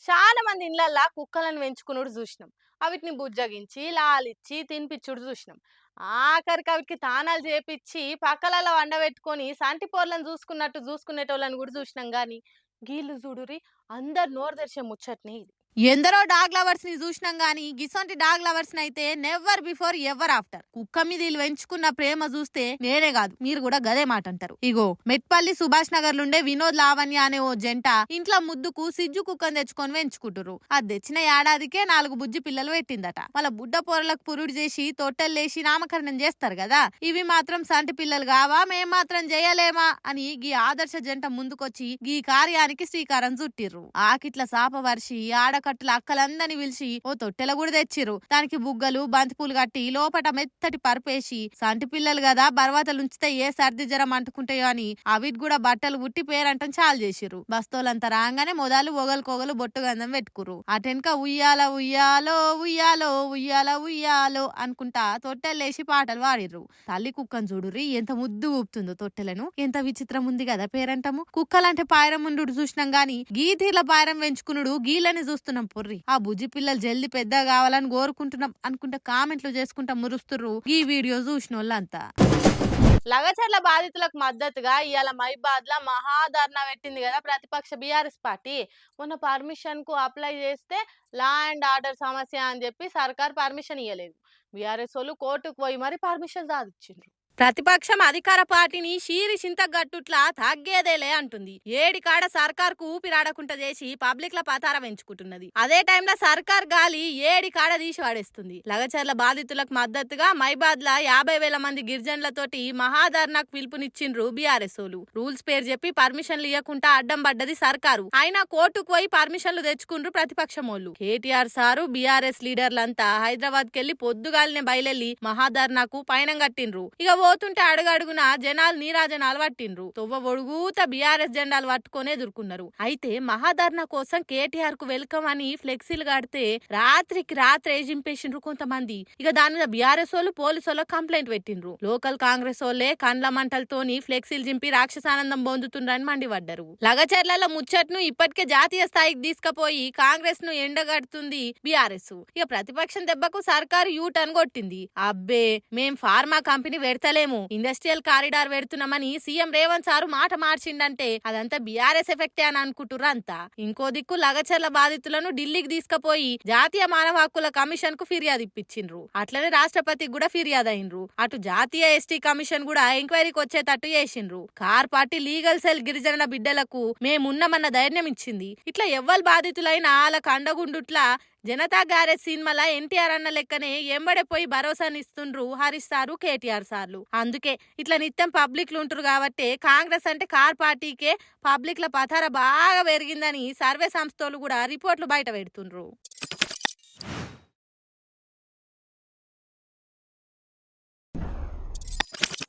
చాలా మంది ఇళ్ళల్లా కుక్కలను పెంచుకునుడు చూసినాం. అవిటిని బుజ్జగించి, లాలిచ్చి, తినిపిచ్చుడు చూసినాం. ఆఖరికి అవిటికి తానాలు చేపిచ్చి, పక్కలలో వండబెట్టుకొని సంటి పోర్లను చూసుకున్నట్టు చూసుకునేటోళ్ళని కూడా చూసినాం గానీ, గీళ్ళు చూడుర్రి అందరు నోరు తెరిచే ముచ్చట్నే ఇది. ఎందరో డాగ్ లవర్స్ ని చూసినాం గానీ గిసొంటి డాగ్ లవర్స్ అయితే నెవర్ బిఫోర్ ఎవర్ ఆఫ్టర్. కుక్క మీద వీళ్ళు పెంచుకున్న ప్రేమ చూస్తే నేనే కాదు మీరు కూడా గదే మాట అంటారు. ఇగో మెట్పల్లి సుభాష్ నగర్ నుండే వినోద్ లావణ్య అనే ఓ జంట ఇంట్లో ముద్దుకు సిజ్జు కుక్కను తెచ్చుకొని పెంచుకుంటురు. అది తెచ్చిన ఏడాదికే 4 బుజ్జి పిల్లలు పెట్టిందట. వాళ్ళ బుడ్డ పొరలకు పురుడు చేసి తొట్టెల్లేసి నామకరణం చేస్తారు కదా, ఇవి మాత్రం సంటి పిల్లలు కావా, మేం మాత్రం చేయలేమా అని గీ ఆదర్శ జంట ముందుకొచ్చి గీ కార్యానికి శ్రీకారం చుట్టిర్రు. ఆకిట్ల సాప వర్షి ఆడకట్టుల అక్కలందరినీ పిలిచి ఓ తొట్టెల కూడా తెచ్చిర్రు. దానికి బుగ్గలు బంతిపూలు కట్టి లోపట మెత్తటి పరుపేసి సంటి పిల్లలు కదా బర్వాతలు ఉంచితే ఏ సర్ది జ్వరం అంటుకుంటాయో అని అవిటి కూడా బట్టలు కుట్టి పేరంటం చాలు చేసిర్రు. బస్తోలంతా రాగానే మొదలు ఒగలుకొగలు బొట్టు గంధం పెట్టుకుర్రు. అటెనక ఉయ్యాల ఉయ్యాలో ఉయ్యాలో ఉయ్యాల ఉయ్యాలో అనుకుంటా తొట్టెల్లేసి పాటలు పాడిర్రు. తల్లి కుక్కను చూడుర్రి ఎంత ముద్దు ఊపుతుందో తొట్టెలను. ఎంత విచిత్రం ఉంది కదా పేరంటము. కుక్కలంటే పాయరం ఉండు చూసినాం గాని గీతీర్ల పాయరం పెంచుకునుడు గీళ్ళని చూస్తున్నాం పొర్రి. ఆ బుజ్జి పిల్లలు జల్ది పెద్ద కావాలని కోరుకుంటున్నాం అనుకుంటా కామెంట్లు చేసుకుంటా మురుస్తుర్రు ఈ వీడియో చూసిన వాళ్ళంతా. లగచర్ల బాధితులకు మద్దతుగా ఇవాళ మైబాద్ లా మహాధర్నా పెట్టింది కదా ప్రతిపక్ష బీఆర్ఎస్ పార్టీ. మొన్న పర్మిషన్ కు అప్లై చేస్తే లా అండ్ ఆర్డర్ సమస్య అని చెప్పి సర్కార్ పర్మిషన్ ఇవ్వలేదు. బీఆర్ఎస్ వాళ్ళు కోర్టుకు పోయి మరి పర్మిషన్ సాధించిండ్రు. ప్రతిపక్షం అధికార పార్టీని షీరి చింతగట్టుట్లా తగ్గేదేలే అంటుంది. ఏడికాడ సర్కార్ కు ఊపిరాడకుండా చేసి పబ్లిక్ ల పతార పెంచుకుంటున్నది. అదే టైంలో సర్కార్ గాలి ఏడికాడ తీసి వాడేస్తుంది. లగచర్ల బాధితులకు మద్దతుగా మైబాద్ లా 50,000 మంది గిరిజనులతోటి మహాధర్నాకు పిలుపునిచ్చిండ్రు బీఆర్ఎస్ ఓలు. రూల్స్ పేరు చెప్పి పర్మిషన్లు ఇవ్వకుండా అడ్డం పడ్డది సర్కారు. అయినా కోర్టుకు పోయి పర్మిషన్లు తెచ్చుకుండ్రు ప్రతిపక్షం ఓళ్ళు. కేటీఆర్ సారు బీఆర్ఎస్ లీడర్లంతా హైదరాబాద్ కెళ్లి పొద్దుగాలినే బయలెళ్లి మహాధర్నాకు పయనం కట్టిండ్రు. ఇక పోతుంటే అడుగడుగున జనాలు నీరాజనాలు పట్టిండ్రు. తొవ్వ ఒడుగుత బీఆర్ఎస్ జెండాలు పట్టుకొని ఎదుర్కొన్నారు. అయితే మహాధర్నా కోసం కేటీఆర్ కు వెల్కమ్ అని ఫ్లెక్సీలు కడితే రాత్రికి రాత్రి జింపేసిండ్రు కొంతమంది. ఇక దాని మీద బీఆర్ఎస్ వాళ్ళు పోలీసు వాళ్ళకి కంప్లైంట్ పెట్టిండ్రు. లోకల్ కాంగ్రెస్ వాళ్ళే కండ్ల మంటలతోని ఫ్లెక్సీలు జింపి రాక్షసానందం పొందుతుండ్రని మండిపడ్డారు. లగచర్ల ముచ్చట్ను ఇప్పటికే జాతీయ స్థాయికి తీసుకుపోయి కాంగ్రెస్ ను ఎండగడుతుంది బీఆర్ఎస్. ఇక ప్రతిపక్షం దెబ్బకు సర్కారు యూ టర్న్ కొట్టింది. అబ్బే మేం ఫార్మా కంపెనీ పెడతలేము, ఇండస్ట్రియల్ కారిడార్ పెడుతున్నామని సీఎం రేవంత్ సారు మాట మార్చిండంటే అదంతా బీఆర్ఎస్ ఎఫెక్టే అని అనుకుంటుర్రు అంతా. ఇంకో దిక్కు లగచర్ల బాధితులను ఢిల్లీకి తీసుకుపోయి జాతీయ మానవ హక్కుల కమిషన్ కు ఫిర్యాదు ఇప్పించిండ్రు. అట్లనే రాష్ట్రపతికి కూడా ఫిర్యాదు అయినరు. అటు జాతీయ ఎస్టీ కమిషన్ కూడా ఎంక్వైరీకి వచ్చేటట్టు చేసిండ్రు. కార్ పార్టీ లీగల్ సెల్ గిరిజనుల బిడ్డలకు మేమున్నామన్న ధైర్యం ఇచ్చింది. ఇట్లా ఎవ్వరు బాధితులైన వాళ్ళకు అండగుండుట్లా జనతా గ్యారేజ్ సినిమాల ఎన్టీఆర్ అన్న లెక్కనే ఎంబడెపోయి భరోసానిస్తుండ్రు హరీష్ సారు కేటీఆర్ సార్లు. అందుకే ఇట్లా నిత్యం పబ్లిక్లు ఉంటారు కాబట్టి కాంగ్రెస్ అంటే కార్ పార్టీకే పబ్లిక్ల పతార బాగా పెరిగిందని సర్వే సంస్థలు కూడా రిపోర్ట్లు బయట పెడుతుండ్రు.